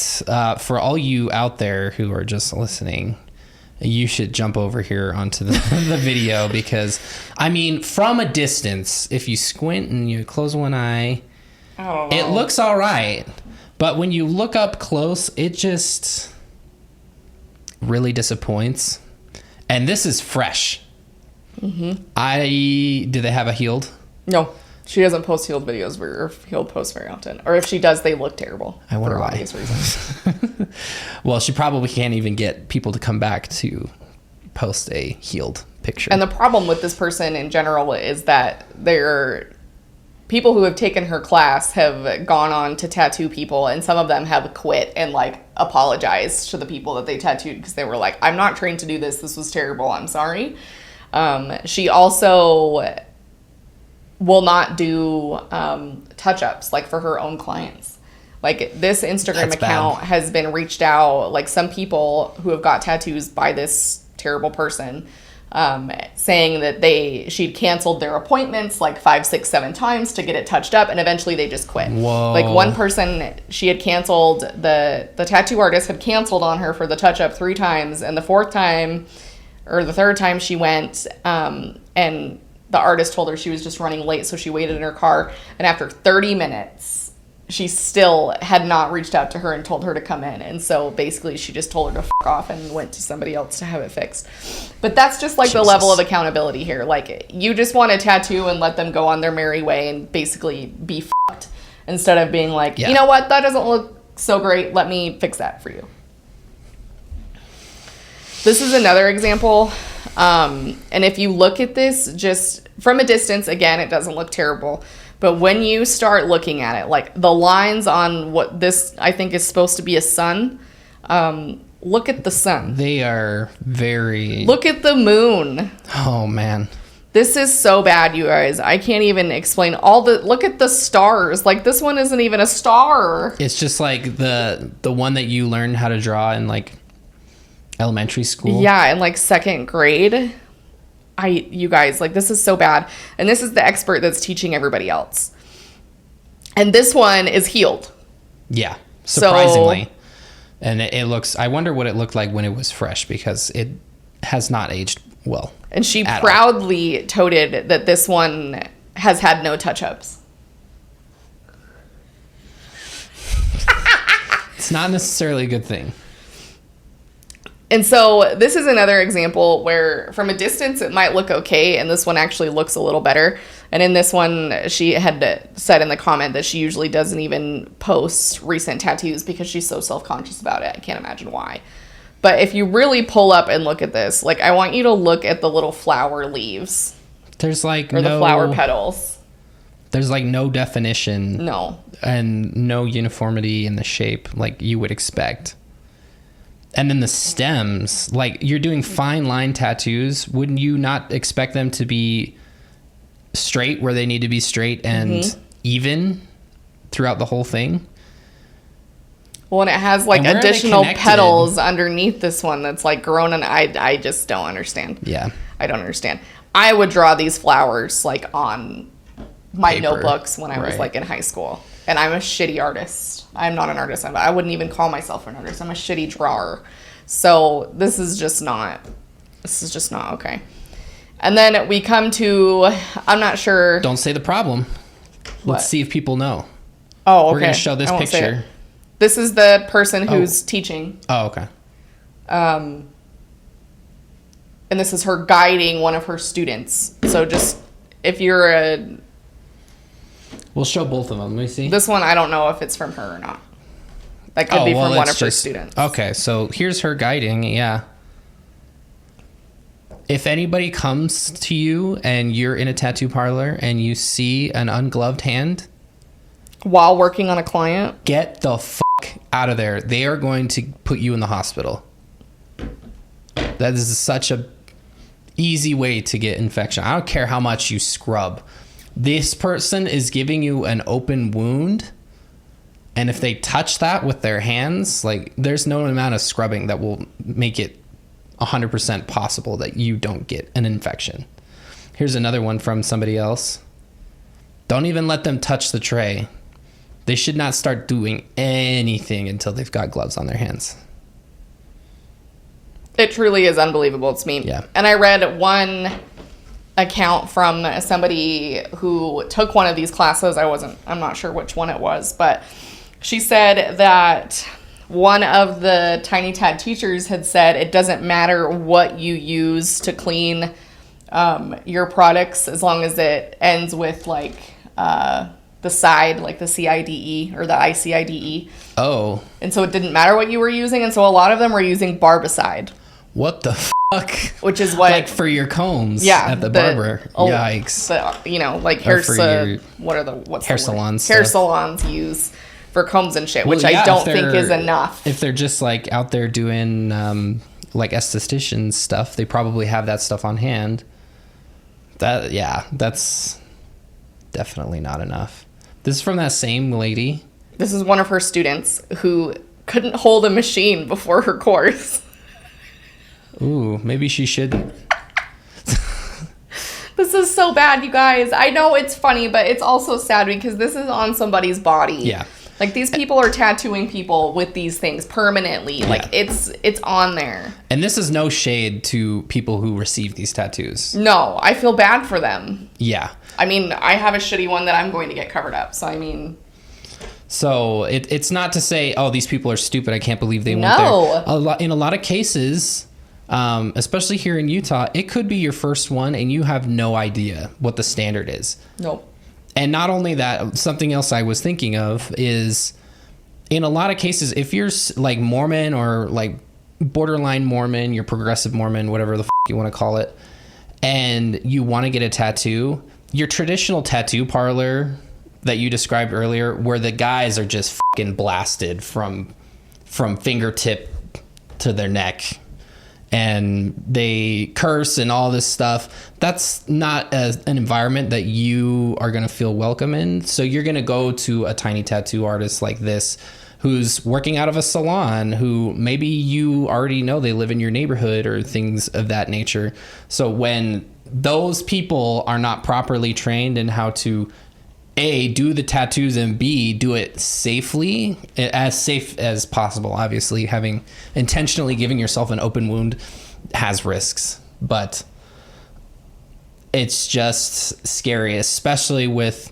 for all you out there who are just listening, you should jump over here onto the video because, I mean, from a distance, if you squint and you close one eye, it looks all right. But when you look up close, it just really disappoints. And this is fresh. Mm-hmm. Do they have a healed? No. She doesn't post healed videos or healed posts very often. Or if she does, they look terrible. I wonder why. For obvious reasons. Well, she probably can't even get people to come back to post a healed picture. And the problem with this person in general is that people who have taken her class have gone on to tattoo people, and some of them have quit and apologized to the people that they tattooed because they were like, I'm not trained to do this. This was terrible. I'm sorry. She also will not do touch-ups for her own clients. This Instagram account has been reached out, some people who have got tattoos by this terrible person, saying that she'd canceled their appointments 5, 6, 7 times to get it touched up, and eventually they just quit. Whoa. One person, she had canceled, the tattoo artist had canceled on her for the touch-up 3 times, and the 4th time, or the 3rd time she went, and the artist told her she was just running late, so she waited in her car. And after 30 minutes, she still had not reached out to her and told her to come in. And so basically she just told her to f*** off and went to somebody else to have it fixed. But that's just the level of accountability here. You just want a tattoo and let them go on their merry way and basically be f***ed instead of being you know what, that doesn't look so great. Let me fix that for you. This is another example. And if you look at this just from a distance, again, it doesn't look terrible. But when you start looking at it, the lines on what this, I think, is supposed to be a sun, look at the sun. They are very... Look at the moon. Oh, man. This is so bad, you guys. I can't even explain look at the stars. This one isn't even a star. It's just the one that you learned how to draw in, elementary school. Yeah, in 2nd grade. You guys, this is so bad. And this is the expert that's teaching everybody else. And this one is healed. Yeah, surprisingly. And it looks, I wonder what it looked like when it was fresh, because it has not aged well. And she proudly toted that this one has had no touch-ups. It's not necessarily a good thing. And so this is another example where from a distance it might look okay, and this one actually looks a little better. And in this one, she had said in the comment that she usually doesn't even post recent tattoos because she's so self-conscious about it. I can't imagine why. But if you really pull up and look at this, like, I want you to look at the little flower leaves. There's like or the flower petals. There's like no definition. No. And no uniformity in the shape like you would expect. And then the stems, like, you're doing fine line tattoos. Wouldn't you not expect them to be straight where they need to be straight and even throughout the whole thing? Well, and it has like additional petals underneath this one that's like grown, and I just don't understand. Yeah. I don't understand. I would draw these flowers like on my notebooks when I was like in high school. And I'm a shitty artist. I'm not an artist. I wouldn't even call myself an artist. I'm a shitty drawer. So this is just not okay. And then we come to, I'm not sure. Don't say the problem. Let's see if people know. Oh, okay. We're going to show this picture. This is the person who's teaching. Oh, okay. And this is her guiding one of her students. So just, if you're a... We'll show both of them. Let me see. This one, I don't know if it's from her or not. That could be from one of her students. Okay, so here's her guiding, yeah. If anybody comes to you and you're in a tattoo parlor and you see an ungloved hand... While working on a client? Get the fuck out of there. They are going to put you in the hospital. That is such a easy way to get infection. I don't care how much you scrub. This person is giving you an open wound, and if they touch that with their hands, like, there's no amount of scrubbing that will make it 100% possible that you don't get an infection. Here's another one from somebody else. Don't even let them touch the tray. They should not start doing anything until they've got gloves on their hands. It truly is unbelievable. It's me. Yeah. And I read one account from somebody who took one of these classes. I'm not sure which one it was, but she said that one of the Tiny Tad teachers had said it doesn't matter what you use to clean your products as long as it ends with like the side, like the CIDE or the ICIDE. Oh. And so it didn't matter what you were using, and so a lot of them were using barbicide. What the fuck? Which is what... Like for your combs at the barber. Yikes. Like what's hair salons. Hair salons use for combs and shit, which I don't think is enough. If they're just like out there doing like esthetician stuff, they probably have that stuff on hand. That's definitely not enough. This is from that same lady. This is one of her students who couldn't hold a machine before her course. Ooh, maybe she shouldn't. This is so bad, you guys. I know it's funny, but it's also sad because this is on somebody's body. Yeah. Like, these people are tattooing people with these things permanently. Yeah. Like, it's on there. And this is no shade to people who receive these tattoos. No, I feel bad for them. Yeah. I mean, I have a shitty one that I'm going to get covered up. So, I mean... So, it's not to say, oh, these people are stupid. I can't believe they went there. In a lot of cases... especially here in Utah, it could be your first one and you have no idea what the standard is. Nope. And not only that, something else I was thinking of is in a lot of cases, if you're like Mormon or like borderline Mormon, you're progressive Mormon, whatever the f*** you want to call it, and you want to get a tattoo, your traditional tattoo parlor that you described earlier, where the guys are just fucking blasted from fingertip to their neck, and they curse and all this stuff, that's not an environment that you are going to feel welcome in. So you're going to go to a tiny tattoo artist like this who's working out of a salon, who maybe you already know they live in your neighborhood or things of that nature. So when those people are not properly trained in how to A, do the tattoos, and B, do it safely, as safe as possible. Obviously, intentionally giving yourself an open wound has risks, but it's just scary, especially with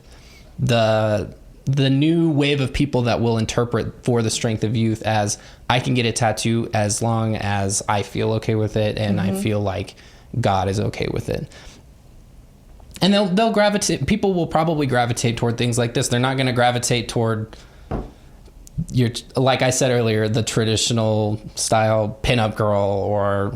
the new wave of people that will interpret For the Strength of Youth as, I can get a tattoo as long as I feel okay with it and I feel like God is okay with it. And they'll gravitate. People will probably gravitate toward things like this. They're not going to gravitate toward like I said earlier, the traditional style pinup girl or.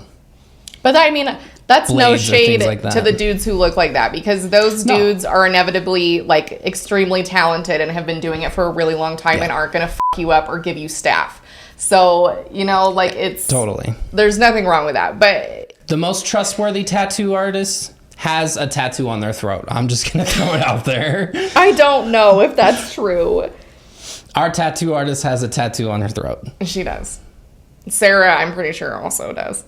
But I mean, that's no shade like that. to the dudes who look like that, because those dudes are inevitably like extremely talented and have been doing it for a really long time and aren't going to fuck you up or give you staph. So, you know, like it's totally. There's nothing wrong with that. But the most trustworthy tattoo artist has a tattoo on their throat. I'm just going to throw it out there. I don't know if that's true. Our tattoo artist has a tattoo on her throat. She does. Sarah, I'm pretty sure, also does.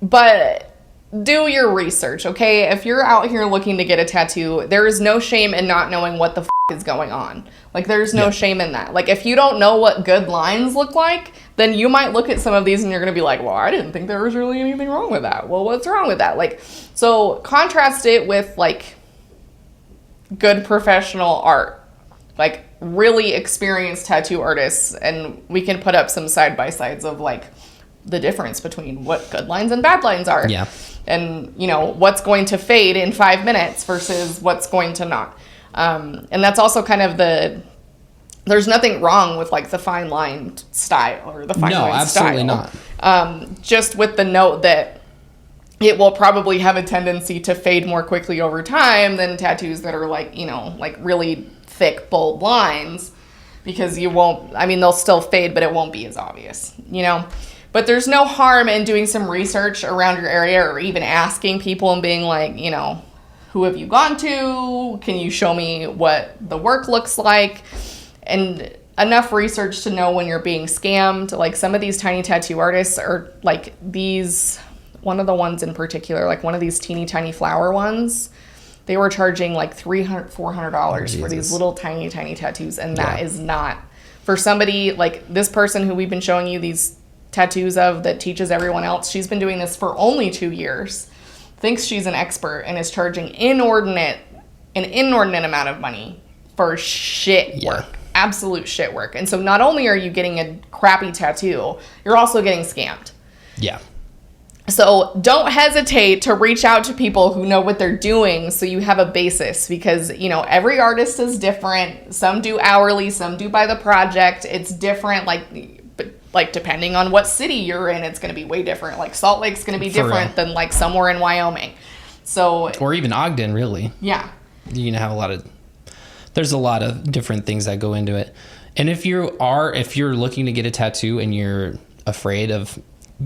But do your research, okay? If you're out here looking to get a tattoo, there is no shame in not knowing what the is going on. Like, there's no shame in that. Like, if you don't know what good lines look like, then you might look at some of these and you're going to be like, well, I didn't think there was really anything wrong with that. Well, what's wrong with that? Like, so contrast it with, like, good professional art. Like, really experienced tattoo artists, and we can put up some side-by-sides of, like, the difference between what good lines and bad lines are. Yeah. And, you know, what's going to fade in 5 minutes versus what's going to not. And that's also kind of there's nothing wrong with, like, the fine line style or the fine line style. No, absolutely not. Just with the note that it will probably have a tendency to fade more quickly over time than tattoos that are, like, you know, like really thick, bold lines, because you won't, I mean, they'll still fade, but it won't be as obvious, you know? But there's no harm in doing some research around your area, or even asking people and being like, you know, who have you gone to? Can you show me what the work looks like? And enough research to know when you're being scammed. Like, some of these tiny tattoo artists are like these, one of the ones in particular, like one of these teeny tiny flower ones, they were charging like $300, $400 for these little tiny tattoos. And that is not, for somebody like this person who we've been showing you these tattoos of that teaches everyone else. She's been doing this for only 2 years, thinks she's an expert, and is charging an inordinate amount of money for shit work. Absolute shit work. And so not only are you getting a crappy tattoo, you're also getting scammed. Yeah. So don't hesitate to reach out to people who know what they're doing, so you have a basis, because, you know, every artist is different. Some do hourly, some do by the project. It's different, like depending on what city you're in, it's going to be way different. Like, Salt Lake's going to be different than like somewhere in Wyoming. So, or even Ogden, really. Yeah. You can have there's a lot of different things that go into it. And if you're looking to get a tattoo and you're afraid of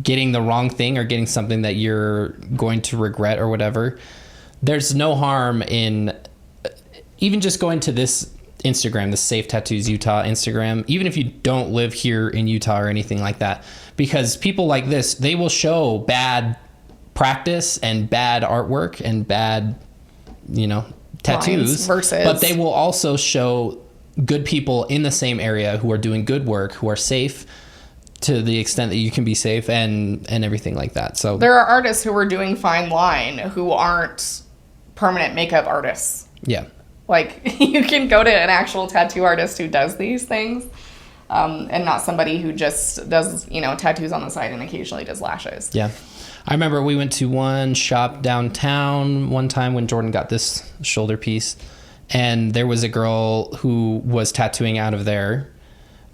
getting the wrong thing or getting something that you're going to regret or whatever, there's no harm in even just going to this Instagram, the Safe Tattoos Utah Instagram, even if you don't live here in Utah or anything like that, because people like this, they will show bad practice and bad artwork and bad, you know, tattoos, but they will also show good people in the same area who are doing good work, who are safe to the extent that you can be safe, and everything like that. So there are artists who are doing fine line who aren't permanent makeup artists. Yeah. Like, you can go to an actual tattoo artist who does these things, and not somebody who just does, you know, tattoos on the side and occasionally does lashes. Yeah. I remember we went to one shop downtown one time when Jordan got this shoulder piece, and there was a girl who was tattooing out of there,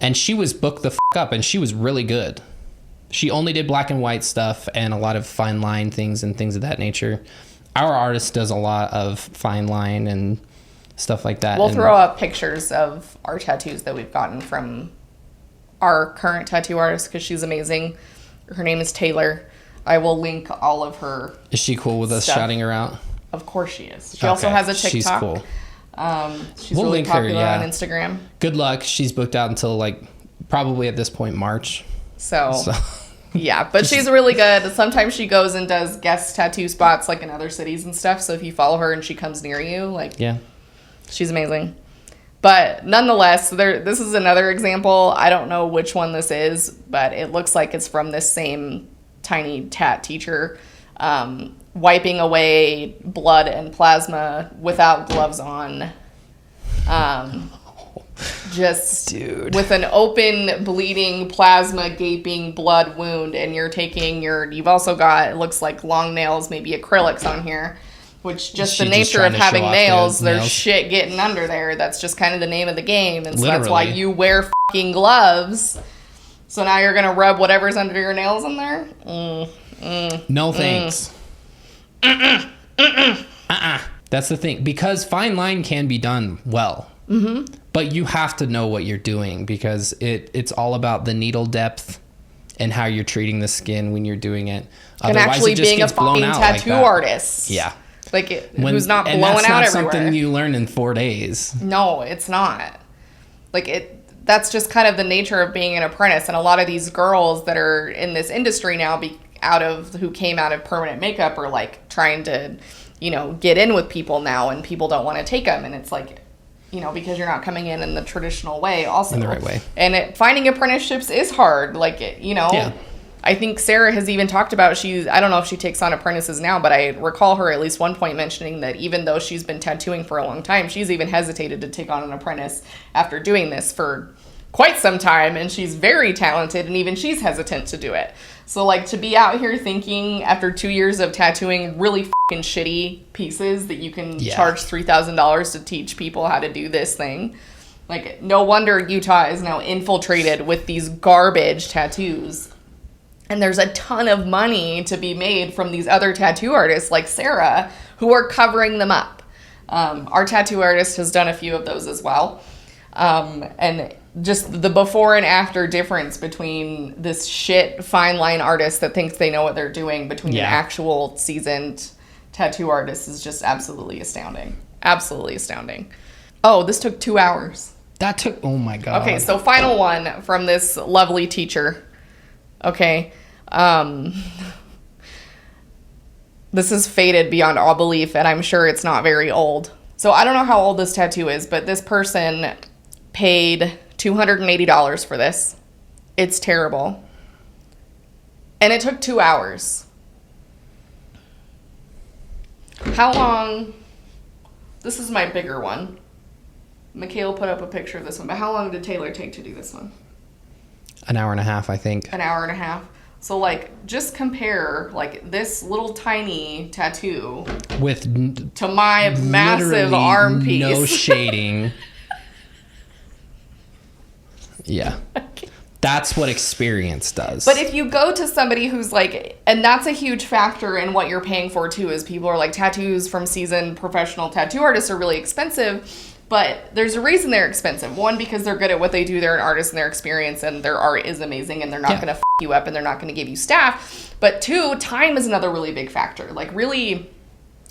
and she was booked the up, and she was really good. She only did black and white stuff and a lot of fine line things and things of that nature. Our artist does a lot of fine line and stuff like that. We'll throw up pictures of our tattoos that we've gotten from our current tattoo artist, because she's amazing. Her name is Taylor. I will link all of her. Is she cool with us shouting her out? Of course she is. She also has a TikTok. She's cool. She's really link popular her, on Instagram. Good luck. She's booked out until like probably at this point March. So. Yeah, but she's really good. Sometimes she goes and does guest tattoo spots like in other cities and stuff. So if you follow her and she comes near you, like, yeah, she's amazing. But nonetheless, this is another example. I don't know which one this is, but it looks like it's from this same tiny tat teacher, wiping away blood and plasma without gloves on. just Dude. with an open, bleeding, plasma, gaping blood wound, and you're taking you've also got, it looks like long nails, maybe acrylics on here, which just the nature of having nails, there's shit getting under there. That's just kind of the name of the game. And so that's why you wear fucking gloves. So now you're going to rub whatever's under your nails in there? No thanks. That's the thing. Because fine line can be done well. Mm-hmm. But you have to know what you're doing, because it's all about the needle depth and how you're treating the skin when you're doing it. And otherwise actually it just being a gets blown fucking out tattoo like that. artist. Yeah. Like, who's not blowing out everywhere. And that's not something you learn in 4 days. No, it's not. Like, that's just kind of the nature of being an apprentice. And a lot of these girls that are in this industry now, who came out of permanent makeup, are like trying to, get in with people now, and people don't want to take them. And it's like, because you're not coming in the traditional way also. In the right way. And finding apprenticeships is hard. Like, Yeah. I think Sarah has even talked about, I don't know if she takes on apprentices now, but I recall her at least one point mentioning that even though she's been tattooing for a long time, she's even hesitated to take on an apprentice after doing this for quite some time, and she's very talented, and even she's hesitant to do it. So, like, to be out here thinking after 2 years of tattooing really fucking shitty pieces that you can charge $3,000 to teach people how to do this thing. Like, no wonder Utah is now infiltrated with these garbage tattoos. And there's a ton of money to be made from these other tattoo artists like Sarah, who are covering them up. Our tattoo artist has done a few of those as well. And just the before and after difference between this shit fine line artist that thinks they know what they're doing between an actual seasoned tattoo artist is just absolutely astounding. Absolutely astounding. Oh, this took 2 hours. Oh my God. Okay, so final one from this lovely teacher. Okay. This is faded beyond all belief, and I'm sure it's not very old. So I don't know how old this tattoo is, but this person paid $280 for this. It's terrible. And it took 2 hours. How long? This is my bigger one. McKay will put up a picture of this one, but how long did Taylor take to do this one? An hour and a half, I think. An hour and a half. So, like, just compare, like, this little tiny tattoo to my massive arm piece. No shading. Yeah. That's what experience does. But if you go to somebody who's like, and that's a huge factor in what you're paying for too, is people are like, tattoos from seasoned professional tattoo artists are really expensive. But there's a reason they're expensive. One, because they're good at what they do. They're an artist and their experience and their art is amazing, and they're not going to f you up, and they're not going to give you staff. But two, time is another really big factor. Like, really,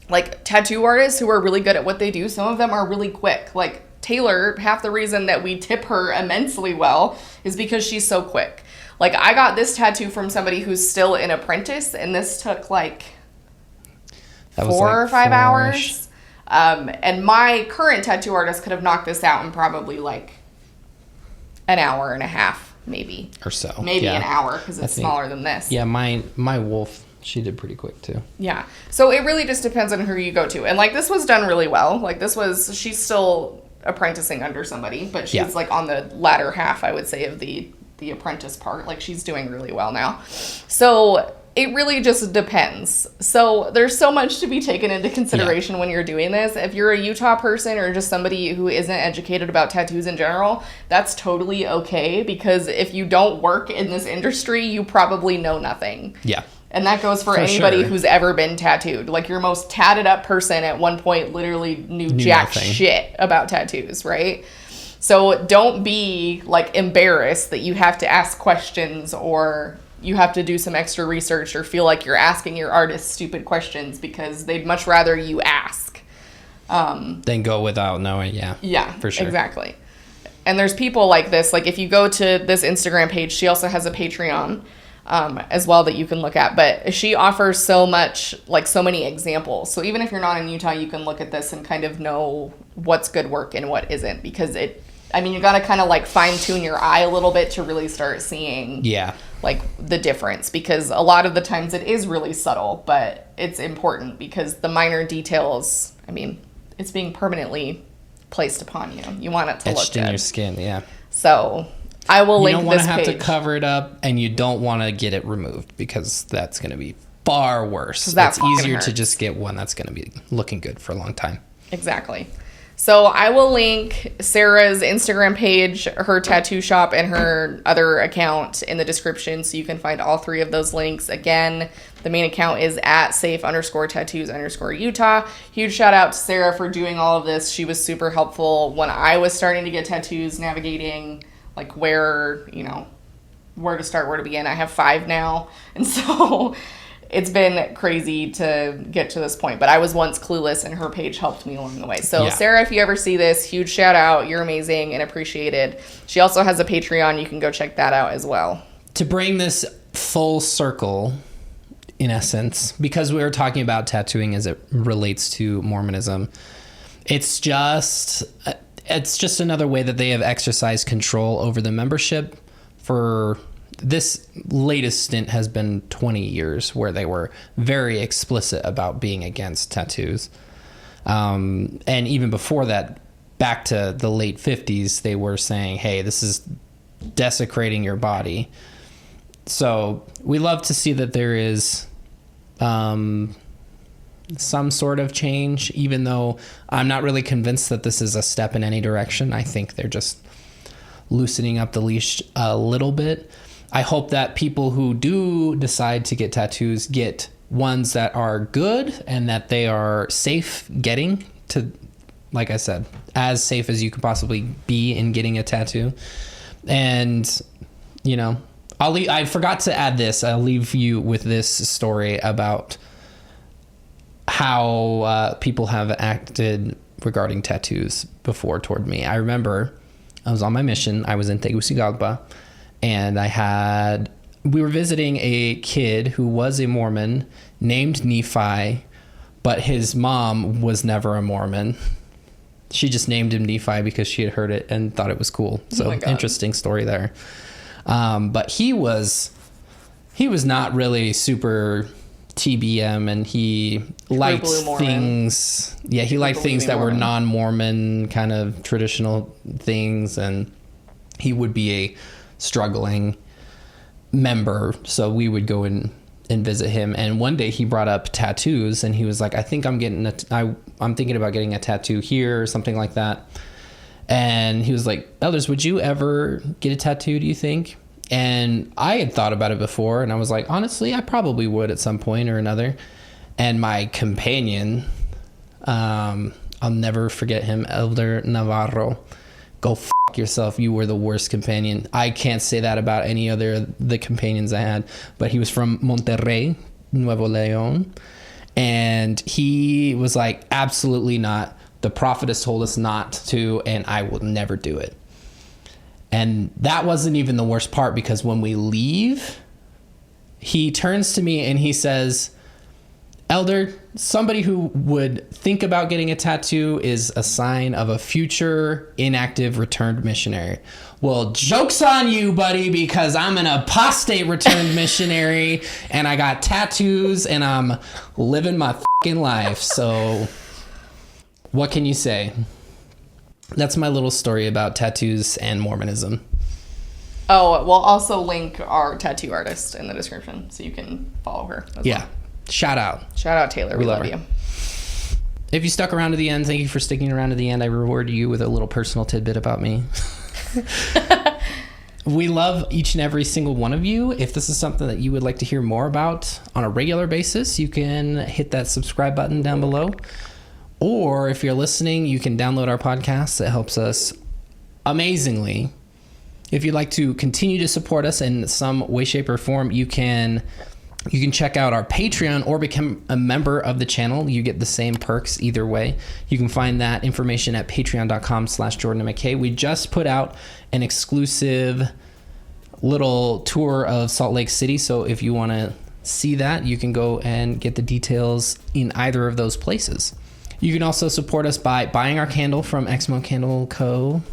like, tattoo artists who are really good at what they do, some of them are really quick. Like, Taylor, half the reason that we tip her immensely well is because she's so quick. Like, I got this tattoo from somebody who's still an apprentice, and this took, like, 4 or 5 hours. And my current tattoo artist could have knocked this out in probably like an hour and a half, maybe. Or so. Maybe an hour, because it's smaller than this. Yeah, my wolf, she did pretty quick too. Yeah. So it really just depends on who you go to. And like, this was done really well. Like, she's still apprenticing under somebody, but she's like on the latter half, I would say, of the apprentice part. Like, she's doing really well now. So it really just depends. So there's so much to be taken into consideration when you're doing this. If you're a Utah person or just somebody who isn't educated about tattoos in general, that's totally okay, because if you don't work in this industry, you probably know nothing. Yeah. And that goes for anybody who's ever been tattooed. Like, your most tatted up person at one point literally knew jack shit about tattoos, right? So don't be like embarrassed that you have to ask questions, or you have to do some extra research, or feel like you're asking your artist stupid questions, because they'd much rather you ask than go without knowing. Yeah, for sure, exactly. And there's people like this. Like, if you go to this Instagram page, she also has a Patreon as well that you can look at, but she offers so much, like, so many examples. So even if you're not in Utah, you can look at this and kind of know what's good work and what isn't, because you got to kind of like fine tune your eye a little bit to really start seeing like the difference, because a lot of the times it is really subtle, but it's important, because the minor details, it's being permanently placed upon you. You want it to look Etched in good. your skin, yeah. So I will You link don't want this to have page. to cover it up, and you don't want to get it removed because that's going to be far worse. That It's fucking easier to hurts. just get one that's going to be looking good for a long time. Exactly. So I will link Sarah's Instagram page, her tattoo shop, and her other account in the description so you can find all three of those links. Again, the main account is at safe_tattoos_Utah. Huge shout out to Sarah for doing all of this. She was super helpful when I was starting to get tattoos, navigating like where to start, where to begin. I have 5 now. And so it's been crazy to get to this point, but I was once clueless and her page helped me along the way. So Yeah. Sarah, if you ever see this, huge shout out. You're amazing and appreciated. She also has a Patreon. You can go check that out as well. To bring this full circle, in essence, because we were talking about tattooing as it relates to Mormonism, it's just another way that they have exercised control over the membership. For this latest stint has been 20 years where they were very explicit about being against tattoos. And even before that, back to the late 50s, they were saying, hey, this is desecrating your body. So we love to see that there is some sort of change, even though I'm not really convinced that this is a step in any direction. I think they're just loosening up the leash a little bit. I hope that people who do decide to get tattoos get ones that are good and that they are safe getting to, like I said, as safe as you could possibly be in getting a tattoo. And, I forgot to add this. I'll leave you with this story about how people have acted regarding tattoos before toward me. I remember I was on my mission. I was in Tegucigalpa, and we were visiting a kid who was a Mormon named Nephi, but his mom was never a Mormon. She just named him Nephi because she had heard it and thought it was cool. So interesting story there. But he was not really super TBM, and he liked things. Yeah, he liked things that were non-Mormon, kind of traditional things, and he would be a struggling member. So we would go and visit him. And one day he brought up tattoos, and he was like, "I think I'm thinking about getting a tattoo here or something like that." And he was like, "Elders, would you ever get a tattoo, do you think?" And I had thought about it before, and I was like, honestly, I probably would at some point or another. And my companion, I'll never forget him, Elder Navarro. Go f*** yourself. You were the worst companion. I can't say that about any other of the companions I had. But he was from Monterrey, Nuevo León. And he was like, absolutely not. The prophet has told us not to, and I will never do it. And that wasn't even the worst part, because when we leave, he turns to me and he says, "Elder, somebody who would think about getting a tattoo is a sign of a future inactive returned missionary." Well, joke's on you, buddy, because I'm an apostate returned missionary and I got tattoos and I'm living my fucking life. So what can you say? That's my little story about tattoos and Mormonism. Oh, we'll also link our tattoo artist in the description so you can follow her as Yeah. well. Shout out. Shout out, Taylor. We love her. you. If you stuck around to the end, thank you for sticking around to the end. I reward you with a little personal tidbit about me. We love each and every single one of you. If this is something that you would like to hear more about on a regular basis, you can hit that subscribe button down below. Or if you're listening, you can download our podcast. It helps us amazingly. If you'd like to continue to support us in some way, shape, or form, you can check out our Patreon or become a member of the channel. You get the same perks either way. You can find that information at patreon.com/Jordan and McKay. We just put out an exclusive little tour of Salt Lake City. So if you want to see that, you can go and get the details in either of those places. You can also support us by buying our candle from Exmo Candle Co.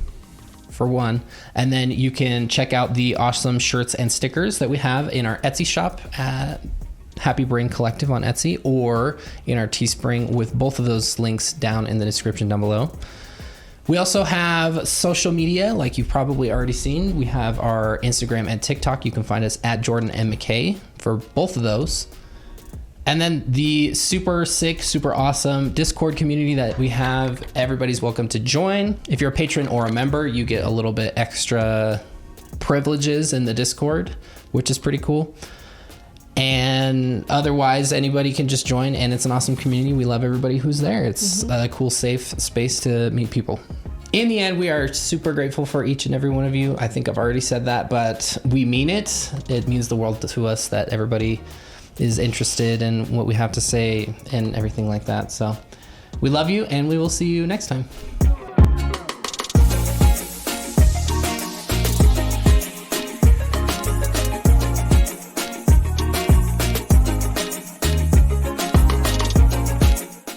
for one. And then you can check out the awesome shirts and stickers that we have in our Etsy shop at Happy Brain Collective on Etsy, or in our Teespring, with both of those links down in the description down below. We also have social media, like you've probably already seen. We have our Instagram and TikTok. You can find us at Jordan and McKay for both of those. And then the super sick, super awesome Discord community that we have. Everybody's welcome to join. If you're a patron or a member, you get a little bit extra privileges in the Discord, which is pretty cool. And otherwise, anybody can just join, and it's an awesome community. We love everybody who's there. It's a cool, safe space to meet people. In the end, we are super grateful for each and every one of you. I think I've already said that, but we mean it. It means the world to us that everybody is interested in what we have to say and everything like that. So we love you, and we will see you next time.